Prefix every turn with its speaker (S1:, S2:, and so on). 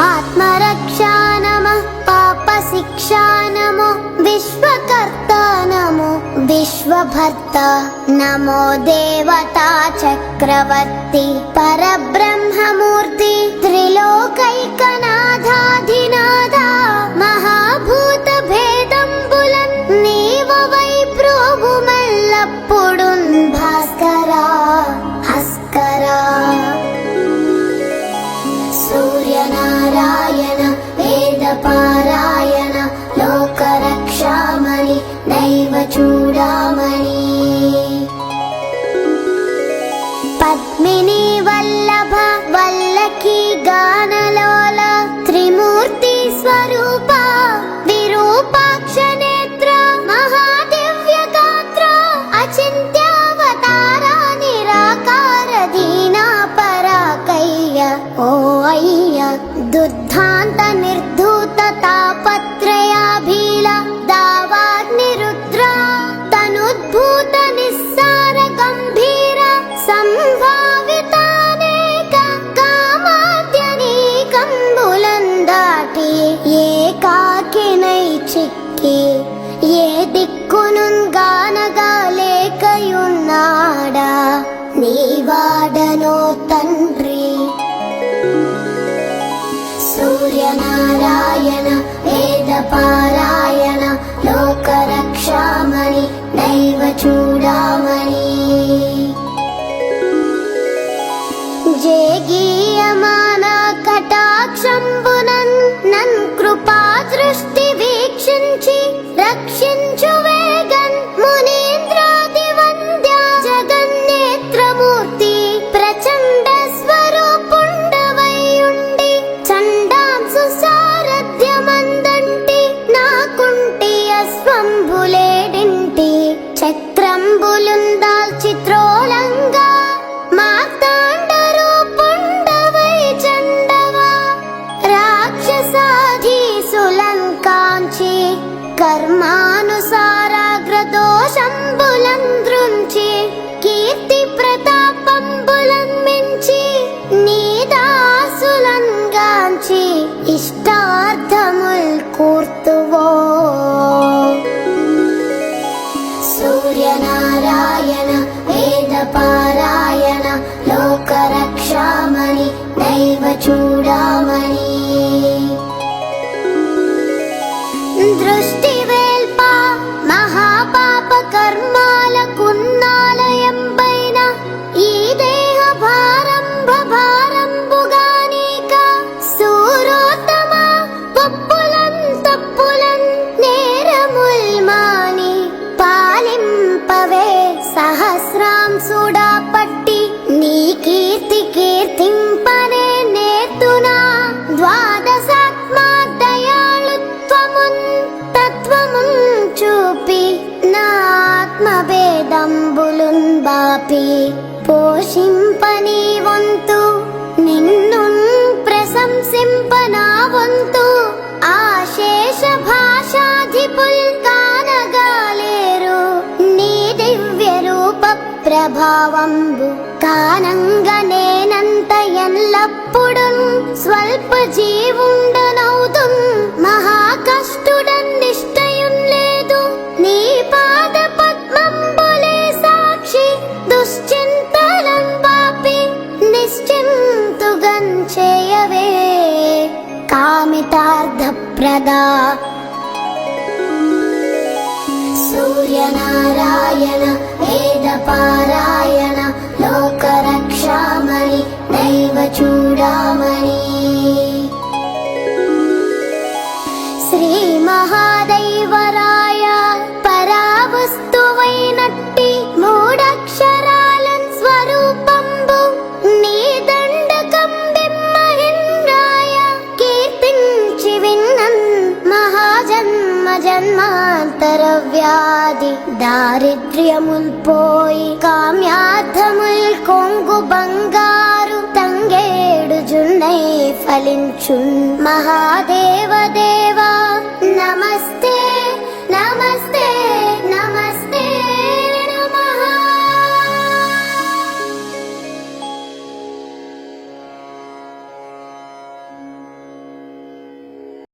S1: ఆత్మరక్షా నమః పాపశిక్షా నమో విశ్వకర్త నమో విశ్వభర్త నమో దేవతా చక్రవర్తి పరబ్రహ్మమూర్తి త్రిలోకైకనాథాధినాథ మహాభూత భేదంబులన్ నీవవై ప్రోభుమల్లప్పుడున్ భాస్కరా హస్కరా సూర్యనారాయణ వేదపారాయణ లోకరక్షామణి దైవ చూడామణి పద్మిని వల్లభ వల్లకి గానలోల త్రిమూర్తి స్వరూప విరూపాక్ష నేత్ర మహాదివ్య గాత్ర అచింత్యావతార నిరాకార దీనా పరాకయ్య ఓ అయ్య దుద్ధాంత నిర్ధూత తాపత్రయాభీల దావాగ్నిరుద్ర తనుద్భూత నిస్సార గంభీర సంభావితానేక కామాద్యనీకంబులందాటి ఏకాకినై చిక్కి ఏ దిక్కునున్ గానగాలేకయున్నాడా నీవాడనో తండ్రి సూర్యనారాయణ వేదపారాయణ లోకరక్షామణి దైవ చూడామణి జేగీయమాన కటాక్షంబునన్ నన్ కృపా దృష్టి వీక్షించి రక్షించు వేగన్ మునీంద్రాది వంద్య జగన్నేత్రమూర్తి ప్రచండ స్వరూపుండవైయుండి చండాంసు సారథ్యమందంటి నాకుంటి అస్వంబులేడింటి చక్రంబులుందాల్చి త్రోలంగా మార్తాండరూపుండవై చండవా రాక్షసాధీసులంకాంచి కర్మానుసారాగ్రదోషంబులంద్రుంచి కీర్తి ప్రతాపంబులన్ మించి నీదాసులంగాంచి ఇష్టార్థముల్ కూర్తువో సూర్యనారాయణ వేదపారాయణ లోకరక్షామణి దైవ చూడామణి దృష్టి వేల్ప మహాపాప కర్మాల కున్నాలయంబైన ఈ దేహ భారంబుగానీక సూరోత్తమ పప్పులన్ తప్పులన్ నేరముల్ మాని పాలింపవే సహస్రాంసుడా పట్టి నీ కీర్తి కీర్తింపనే నేర్తునా ద్వాదశాత్మా దయాళుత్వమున్ తత్వమున్ చూపి నా ఆత్మభేదంబులున్ బాపి పోషింపని వంతు నిన్నున్ ప్రశంసింపనా వంతు ఆశేష భాషాధిపుల్ కానగాలేరు నీ దివ్య రూప ప్రభావంబు కానంగా నేనంత ఎల్లప్పుడున్ స్వల్ప జీవుండనౌదున్ మహాకష్టుడన్ నిష్టయున్ లేదు నీ పాద పద్మంబులే సాక్షి దుశ్చింతలం బాపి నిశ్చింతుగన్ చేయవే కామితార్థప్రదా సూర్యనారాయణ వేదపారాయణ లోకరక్షామణి దైవ చూడామణి శ్రీ మహాదైవరాయ పరావస్తువైనట్టి మూడక్షరాలన్ స్వరూపంబు నీ దండకం బిమ్మహిన్రాయ కీర్తించి విన్నన్ మహాజన్మ జన్మాంతర వ్యాధి దారిద్ర్యముల్ పోయి కామ్యార్థముల్ కొంగు బంగారు తంగేడు జున్నై ఫలించున్ మహాదేవదే